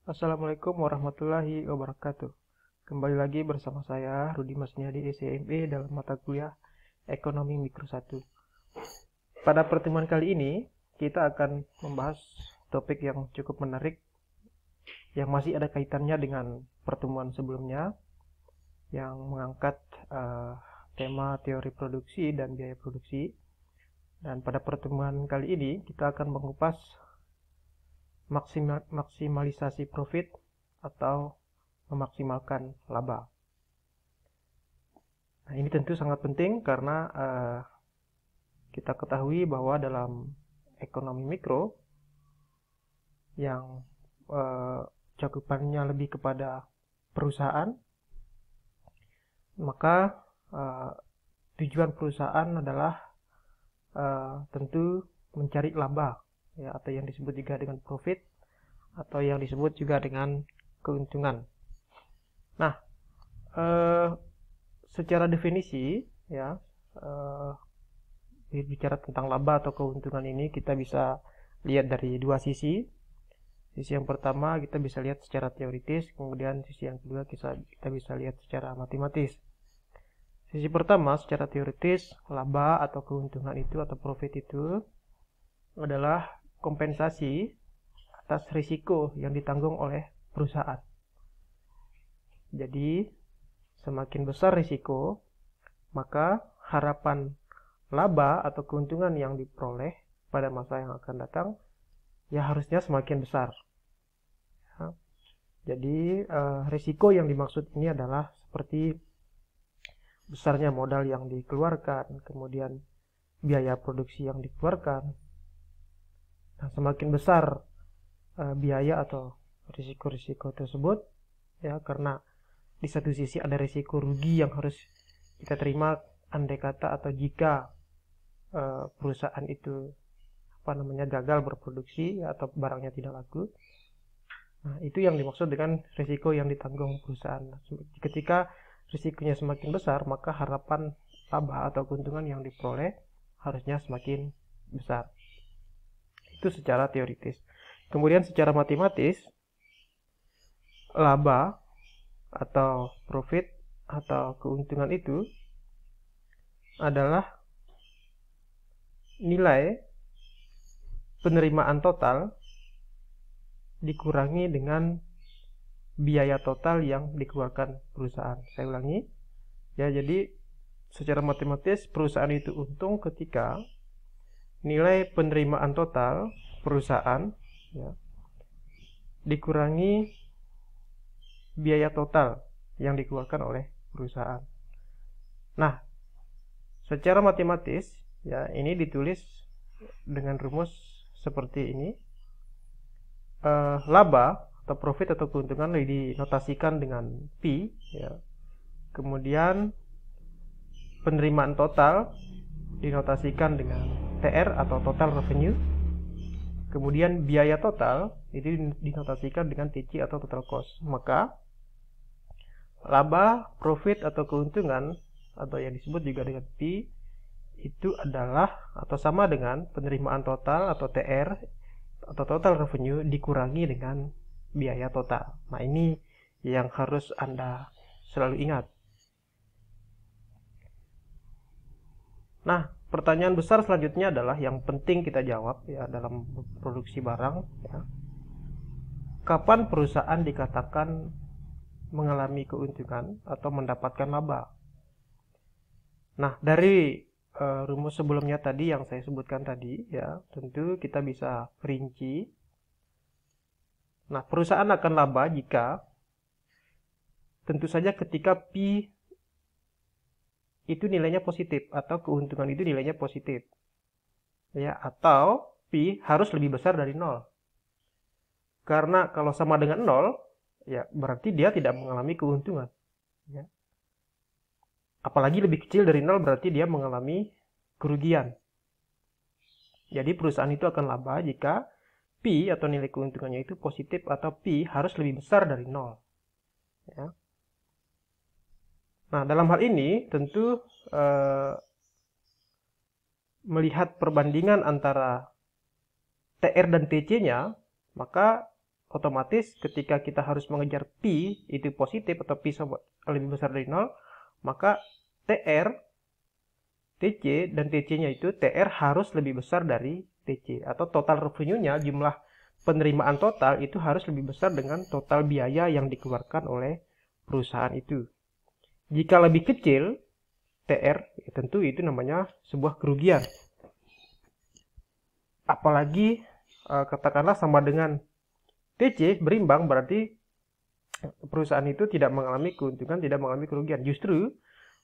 Assalamualaikum warahmatullahi wabarakatuh. Kembali lagi bersama saya Rudi Masnia di SME dalam mata kuliah Ekonomi Mikro 1. Pada pertemuan kali ini kita akan membahas topik yang cukup menarik yang masih ada kaitannya dengan pertemuan sebelumnya yang mengangkat tema teori produksi dan biaya produksi. Dan pada pertemuan kali ini kita akan mengupas maksimalisasi profit atau memaksimalkan laba. Nah, ini tentu sangat penting karena kita ketahui bahwa dalam ekonomi mikro yang cakupannya lebih kepada perusahaan, maka tujuan perusahaan adalah tentu mencari laba, ya, atau yang disebut juga dengan profit atau yang disebut juga dengan keuntungan. Nah, secara definisi, ya, bicara tentang laba atau keuntungan ini kita bisa lihat dari dua sisi. Sisi yang pertama kita bisa lihat secara teoritis, kemudian sisi yang kedua kita bisa lihat secara matematis. Sisi pertama secara teoritis, laba atau keuntungan itu atau profit itu adalah kompensasi atas risiko yang ditanggung oleh perusahaan. Jadi, semakin besar risiko, maka harapan laba atau keuntungan yang diperoleh pada masa yang akan datang ya harusnya semakin besar. Ya. Jadi, risiko yang dimaksud ini adalah seperti besarnya modal yang dikeluarkan, kemudian biaya produksi yang dikeluarkan. Nah, semakin besar biaya atau risiko-risiko tersebut, ya, karena di satu sisi ada risiko rugi yang harus kita terima andai kata atau jika perusahaan itu gagal berproduksi, ya, atau barangnya tidak laku. Nah, itu yang dimaksud dengan risiko yang ditanggung perusahaan. Ketika risikonya semakin besar, maka harapan laba atau keuntungan yang diperoleh harusnya semakin besar. Itu secara teoritis. Kemudian secara matematis, laba atau profit atau keuntungan itu adalah nilai penerimaan total dikurangi dengan biaya total yang dikeluarkan perusahaan. Saya ulangi. Ya, jadi secara matematis perusahaan itu untung ketika nilai penerimaan total perusahaan, ya, dikurangi biaya total yang dikeluarkan oleh perusahaan. Nah, secara matematis, ya, ini ditulis dengan rumus seperti ini. Laba atau profit atau keuntungan dinotasikan dengan P, ya. Kemudian penerimaan total dinotasikan dengan TR atau total revenue. Kemudian biaya total itu dinotasikan dengan TC atau total cost. Maka laba, profit atau keuntungan atau yang disebut juga dengan P itu adalah atau sama dengan penerimaan total atau TR atau total revenue dikurangi dengan biaya total. Nah, ini yang harus Anda selalu ingat. Nah, pertanyaan besar selanjutnya adalah yang penting kita jawab, ya, dalam produksi barang, ya. Kapan perusahaan dikatakan mengalami keuntungan atau mendapatkan laba? Nah, dari rumus sebelumnya tadi yang saya sebutkan tadi, ya, tentu kita bisa rinci. Nah, perusahaan akan laba jika tentu saja ketika P itu nilainya positif atau keuntungan itu nilainya positif, ya, atau P harus lebih besar dari 0. Karena kalau sama dengan 0, ya berarti dia tidak mengalami keuntungan, ya. Apalagi lebih kecil dari 0 berarti dia mengalami kerugian. Jadi perusahaan itu akan laba jika P atau nilai keuntungannya itu positif atau P harus lebih besar dari 0, ya. Nah, dalam hal ini tentu melihat perbandingan antara TR dan TC-nya, maka otomatis ketika kita harus mengejar P itu positif atau P lebih besar dari 0, maka TR, TC, dan TC-nya itu TR harus lebih besar dari TC. Atau total revenue-nya, jumlah penerimaan total itu harus lebih besar dengan total biaya yang dikeluarkan oleh perusahaan itu. Jika lebih kecil, TR, ya tentu itu namanya sebuah kerugian. Apalagi katakanlah sama dengan TC berimbang, berarti perusahaan itu tidak mengalami keuntungan, tidak mengalami kerugian. Justru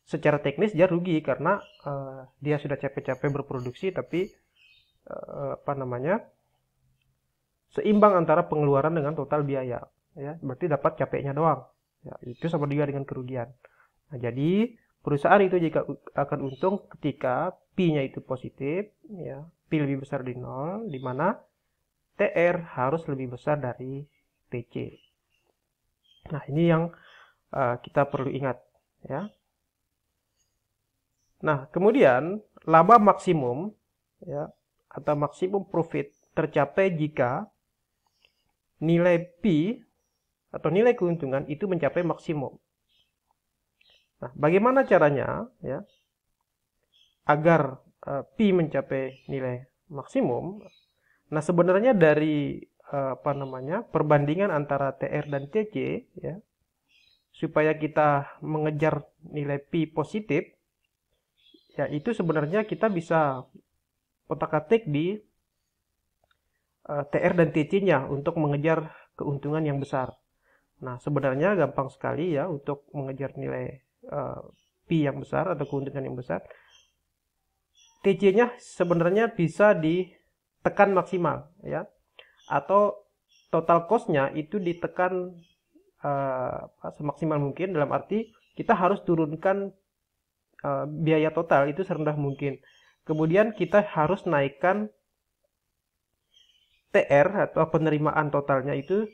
secara teknis dia rugi karena dia sudah capek-capek berproduksi, tapi seimbang antara pengeluaran dengan total biaya. Ya, berarti dapat capeknya doang. Ya, itu sama juga dengan kerugian. Nah, jadi perusahaan itu jika akan untung ketika P-nya itu positif, ya, P lebih besar dari 0, di mana TR harus lebih besar dari TC. Nah, ini yang kita perlu ingat, ya. Nah, kemudian laba maksimum, ya, atau maksimum profit tercapai jika nilai P atau nilai keuntungan itu mencapai maksimum. Nah, bagaimana caranya, ya, agar P mencapai nilai maksimum? Nah, sebenarnya dari perbandingan antara TR dan TC, ya, supaya kita mengejar nilai P positif, ya, itu sebenarnya kita bisa otak-atik di TR dan TC-nya untuk mengejar keuntungan yang besar. Nah, sebenarnya gampang sekali ya untuk mengejar nilai P yang besar atau keuntungan yang besar. TC-nya sebenarnya bisa ditekan maksimal, ya, atau total cost-nya itu ditekan semaksimal mungkin, dalam arti kita harus turunkan biaya total itu serendah mungkin. Kemudian kita harus naikkan TR atau penerimaan totalnya itu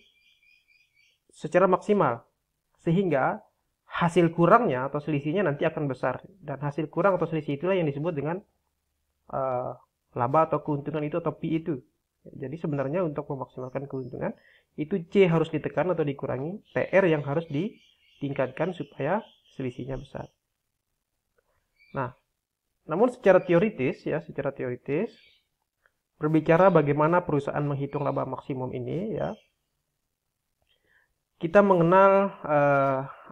secara maksimal, sehingga hasil kurangnya atau selisihnya nanti akan besar, dan hasil kurang atau selisih itulah yang disebut dengan laba atau keuntungan itu atau P itu. Jadi sebenarnya untuk memaksimalkan keuntungan itu C harus ditekan atau dikurangi, TR yang harus ditingkatkan supaya selisihnya besar. Nah, namun secara teoritis berbicara bagaimana perusahaan menghitung laba maksimum ini, ya, kita mengenal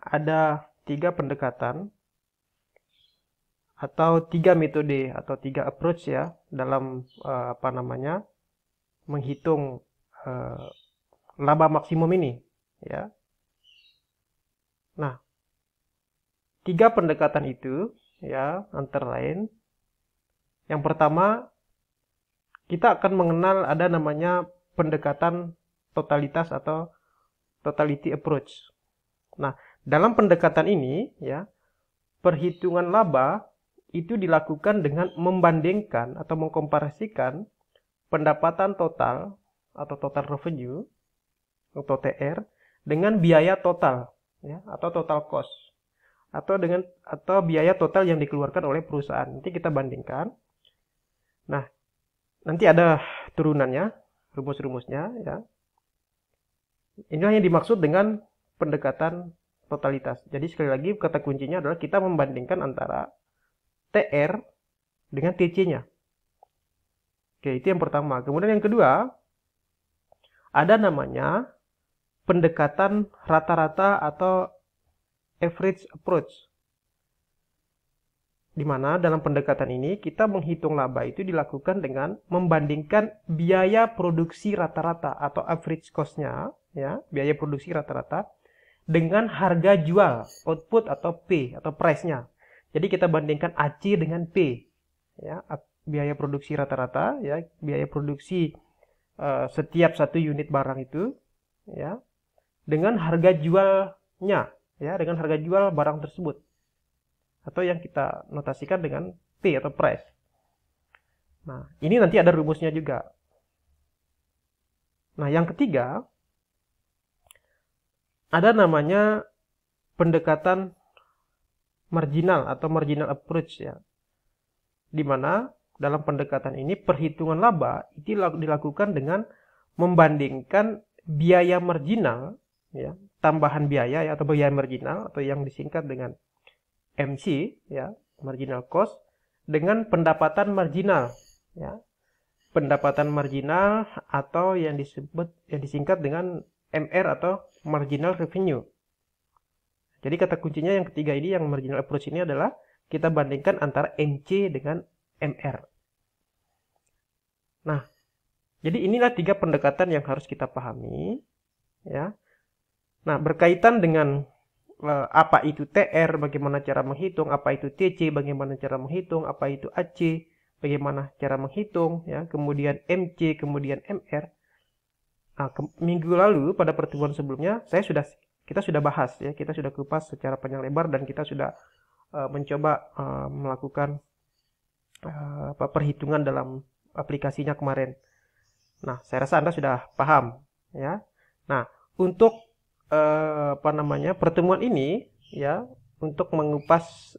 ada 3 pendekatan atau 3 metode atau 3 approach, ya, dalam menghitung laba maksimum ini, ya. Nah, 3 pendekatan itu, ya, antara lain yang pertama kita akan mengenal ada namanya pendekatan totalitas atau totality approach. Nah, dalam pendekatan ini, ya, perhitungan laba itu dilakukan dengan membandingkan atau mengkomparasikan pendapatan total atau total revenue atau TR dengan biaya total, ya, atau total cost, atau biaya total yang dikeluarkan oleh perusahaan. Nanti kita bandingkan. Nah, nanti ada turunannya, rumus-rumusnya, ya. Inilah yang dimaksud dengan pendekatan totalitas. Jadi sekali lagi kata kuncinya adalah kita membandingkan antara TR dengan TC-nya. Oke, itu yang pertama. Kemudian yang kedua, ada namanya pendekatan rata-rata atau average approach. Di mana dalam pendekatan ini kita menghitung laba itu dilakukan dengan membandingkan biaya produksi rata-rata atau average cost-nya, ya, biaya produksi rata-rata dengan harga jual, output atau P atau price-nya. Jadi kita bandingkan AC dengan P, ya, biaya produksi rata-rata, ya, biaya produksi setiap satu unit barang itu, ya, dengan harga jualnya, ya, dengan harga jual barang tersebut, atau yang kita notasikan dengan P atau price. Nah, ini nanti ada rumusnya juga. Nah, yang ketiga ada namanya pendekatan marginal atau marginal approach, ya, di mana dalam pendekatan ini perhitungan laba itu dilakukan dengan membandingkan biaya marginal, ya, tambahan biaya ya, atau biaya marginal atau yang disingkat dengan MC, ya, marginal cost, dengan pendapatan marginal, ya. Pendapatan marginal atau yang disingkat dengan MR atau marginal revenue. Jadi kata kuncinya yang ketiga ini, yang marginal approach ini adalah kita bandingkan antara MC dengan MR. Nah, jadi inilah 3 pendekatan yang harus kita pahami, ya. Nah, berkaitan dengan apa itu TR, bagaimana cara menghitung, apa itu TC, bagaimana cara menghitung, apa itu AC, bagaimana cara menghitung, ya, kemudian MC, kemudian MR. Nah, minggu lalu pada pertemuan sebelumnya kita sudah bahas, ya, kita sudah kupas secara panjang lebar dan kita sudah mencoba melakukan perhitungan dalam aplikasinya kemarin. Nah, saya rasa Anda sudah paham, ya. Nah, untuk pertemuan ini, ya, untuk mengupas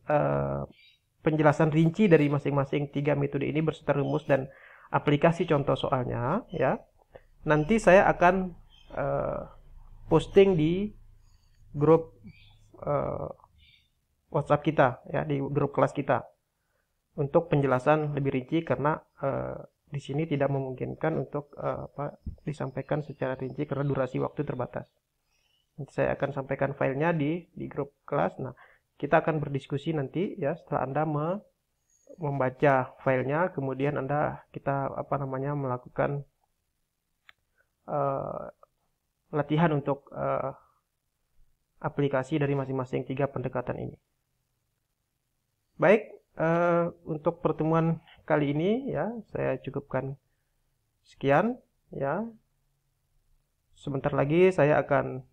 penjelasan rinci dari masing-masing 3 metode ini berserta rumus dan aplikasi contoh soalnya, ya. Nanti saya akan posting di grup WhatsApp kita, ya, di grup kelas kita untuk penjelasan lebih rinci, karena di sini tidak memungkinkan untuk disampaikan secara rinci karena durasi waktu terbatas. Nanti saya akan sampaikan filenya di grup kelas. Nah, kita akan berdiskusi nanti, ya, setelah Anda membaca filenya, kemudian kita melakukan latihan untuk aplikasi dari masing-masing 3 pendekatan ini. Baik, untuk pertemuan kali ini, ya, saya cukupkan sekian, ya. Sebentar lagi saya akan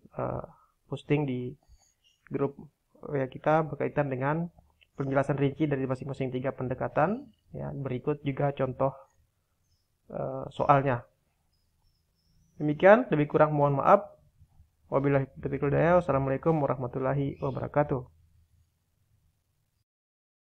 posting di grup WA kita berkaitan dengan penjelasan rinci dari masing-masing 3 pendekatan, ya. Berikut juga contoh soalnya. Demikian, lebih kurang mohon maaf. Wabillahi taufiq wal hidayah. Wassalamualaikum warahmatullahi wabarakatuh.